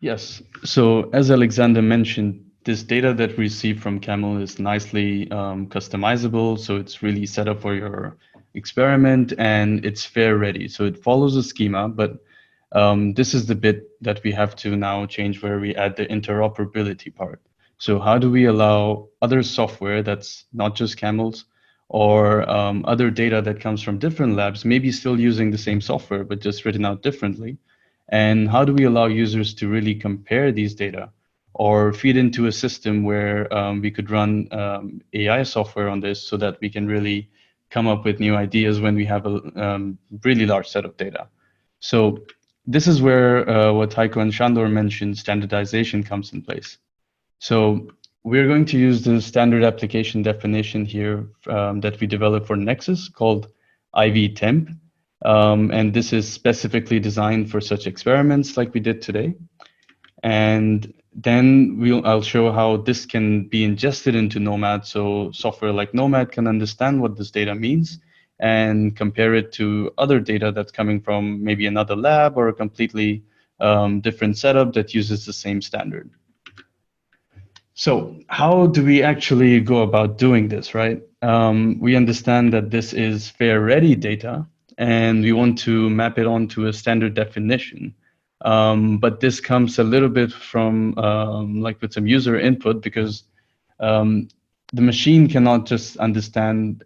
Yes. So as Alexander mentioned, this data that we receive from Camel is nicely customizable. So it's really set up for your experiment and it's fair ready. So it follows a schema, but this is the bit that we have to now change where we add the interoperability part. So how do we allow other software that's not just Camels or other data that comes from different labs, maybe still using the same software, but just written out differently? And how do we allow users to really compare these data or feed into a system where we could run AI software on this so that we can really come up with new ideas when we have a really large set of data? So this is where what Heiko and Shandor mentioned, standardization comes in place. So we're going to use the standard application definition here that we developed for Nexus called IV-temp. And this is specifically designed for such experiments like we did today. And then I'll show how this can be ingested into NOMAD. So software like NOMAD can understand what this data means and compare it to other data that's coming from maybe another lab or a completely different setup that uses the same standard. So how do we actually go about doing this, right? We understand that this is fair ready data and we want to map it onto a standard definition. But this comes a little bit from like with some user input because the machine cannot just understand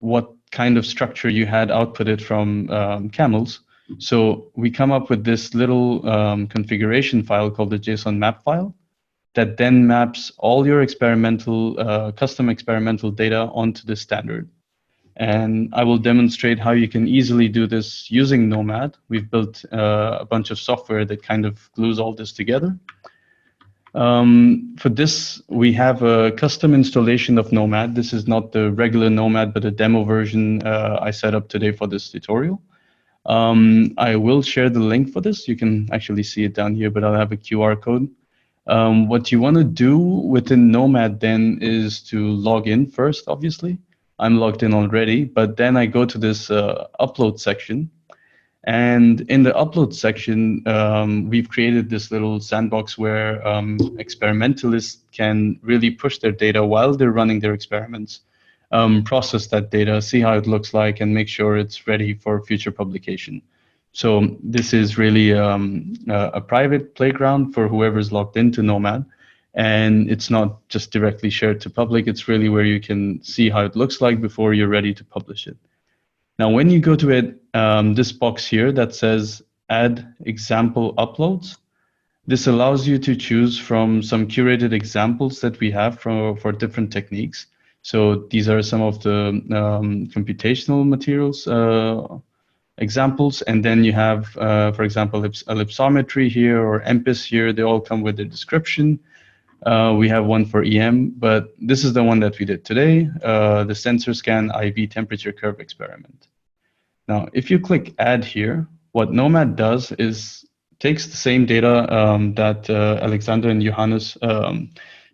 what kind of structure you had outputted from camels. So we come up with this little configuration file called the JSON map file that then maps all your experimental, custom experimental data onto the standard. And I will demonstrate how you can easily do this using NOMAD. We've built a bunch of software that kind of glues all this together. For this, we have a custom installation of NOMAD. This is not the regular NOMAD, but a demo version I set up today for this tutorial. I will share the link for this. You can actually see it down here, but I'll have a QR code. What you want to do within NOMAD then is to log in first, obviously. I'm logged in already, but then I go to this upload section. And in the upload section, we've created this little sandbox where experimentalists can really push their data while they're running their experiments, process that data, see how it looks like, and make sure it's ready for future publication. So this is really a private playground for whoever's logged into NOMAD. And it's not just directly shared to public. It's really where you can see how it looks like before you're ready to publish it. Now, when you go to it, this box here that says add example uploads, this allows you to choose from some curated examples that we have for different techniques. So these are some of the computational materials examples. And then you have, for example, ellipsometry here or MPIS here. They all come with a description. We have one for EM, but this is the one that we did today, the sensor scan IV temperature curve experiment. Now, if you click add here, what NOMAD does is takes the same data that Alexander and Johannes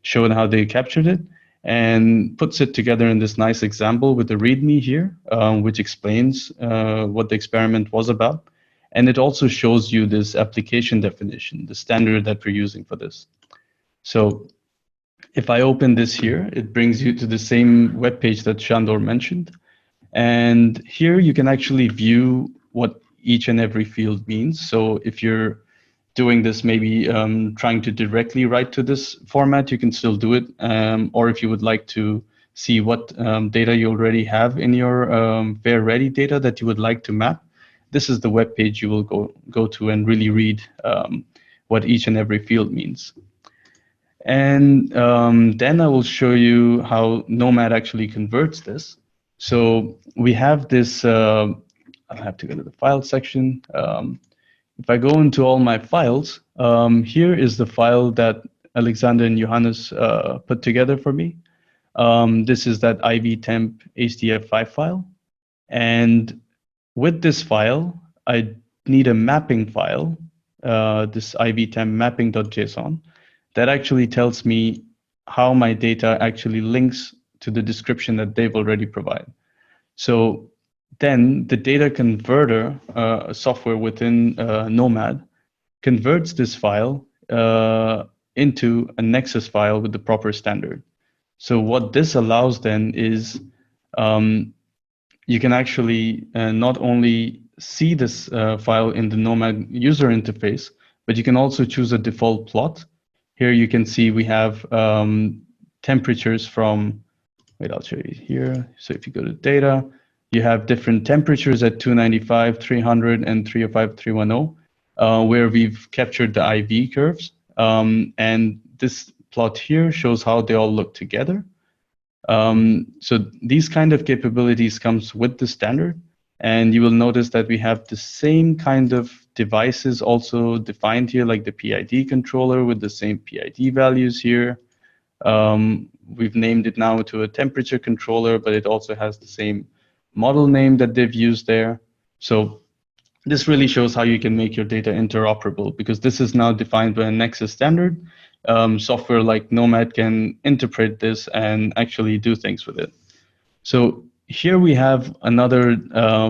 showed how they captured it and puts it together in this nice example with the README here, which explains what the experiment was about. And it also shows you this application definition, the standard that we're using for this. So if I open this here, it brings you to the same web page that Shandor mentioned. And here you can actually view what each and every field means. So if you're doing this, maybe trying to directly write to this format, you can still do it. Or if you would like to see what data you already have in your fair ready data that you would like to map, this is the web page you will go to and really read what each and every field means. And then I will show you how NOMAD actually converts this. So we have this, I'll have to go to the file section. If I go into all my files, here is the file that Alexander and Johannes put together for me. This is that IV-temp HDF5 file. And with this file, I need a mapping file, this IV-temp mapping.json, that actually tells me how my data actually links to the description that they've already provided. So then the data converter software within NOMAD converts this file into a Nexus file with the proper standard. So what this allows then is you can actually not only see this file in the Nomad user interface, but you can also choose a default plot. Here you can see we have temperatures from, wait, I'll show you here. So if you go to data, you have different temperatures at 295, 300, and 305, 310, where we've captured the IV curves. And this plot here shows how they all look together. So these kind of capabilities comes with the standard, and you will notice that we have the same kind of devices also defined here, like the PID controller with the same PID values here. We've named it now to a temperature controller, but it also has the same model name that they've used there. So this really shows how you can make your data interoperable, because this is now defined by a Nexus standard. Software like Nomad can interpret this and actually do things with it. So here we have another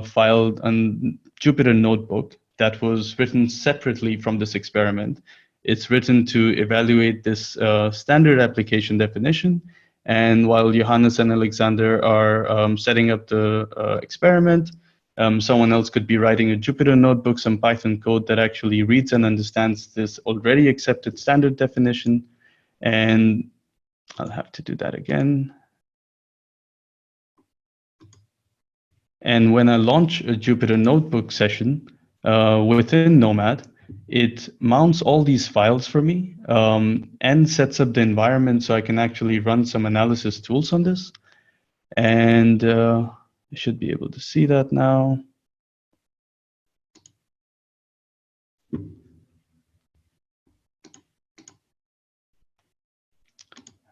file on Jupyter Notebook that was written separately from this experiment. It's written to evaluate this standard application definition. And while Johannes and Alexander are setting up the experiment, someone else could be writing a Jupyter Notebook, some Python code that actually reads and understands this already accepted standard definition. And I'll have to do that again. And when I launch a Jupyter Notebook session within Nomad, it mounts all these files for me and sets up the environment so I can actually run some analysis tools on this. And you should be able to see that now.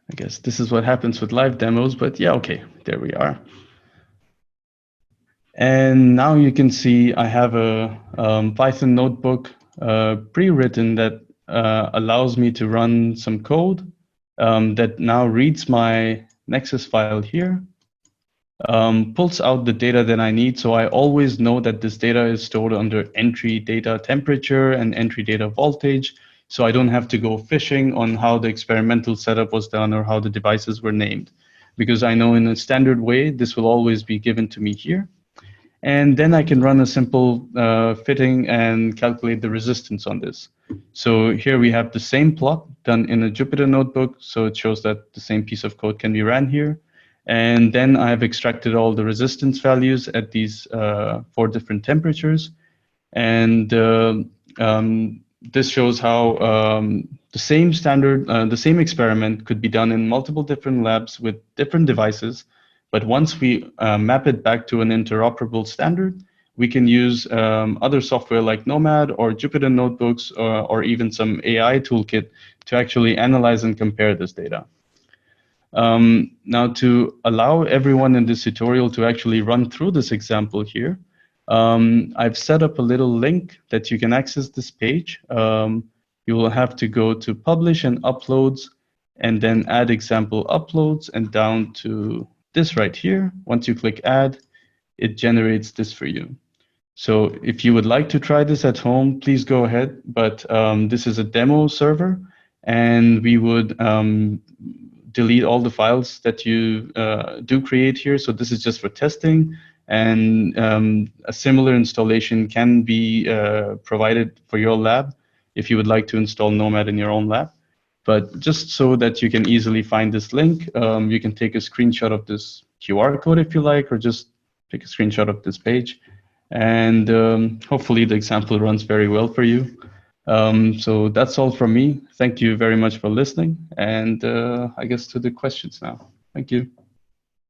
I guess this is what happens with live demos, but yeah, okay, there we are. And now you can see I have a Python notebook pre-written that allows me to run some code that now reads my Nexus file here, pulls out the data that I need. So I always know that this data is stored under entry data temperature and entry data voltage. So I don't have to go fishing on how the experimental setup was done or how the devices were named, because I know in a standard way, this will always be given to me here. And then I can run a simple fitting and calculate the resistance on this. So here we have the same plot done in a Jupyter notebook. So it shows that the same piece of code can be ran here. And then I have extracted all the resistance values at these 4 different temperatures. And this shows how the same standard, the same experiment could be done in multiple different labs with different devices. But once we map it back to an interoperable standard, we can use other software like Nomad or Jupyter Notebooks or even some AI toolkit to actually analyze and compare this data. Now, to allow everyone in this tutorial to actually run through this example here, I've set up a little link that you can access this page. You will have to go to Publish and Uploads, and then Add Example Uploads, and down to this right here. Once you click Add, it generates this for you. So if you would like to try this at home, please go ahead. But this is a demo server, and we would delete all the files that you do create here. So this is just for testing, and a similar installation can be provided for your lab if you would like to install Nomad in your own lab. But just so that you can easily find this link, you can take a screenshot of this QR code if you like, or just take a screenshot of this page. And hopefully the example runs very well for you. So that's all from me. Thank you very much for listening. And I guess to the questions now. Thank you.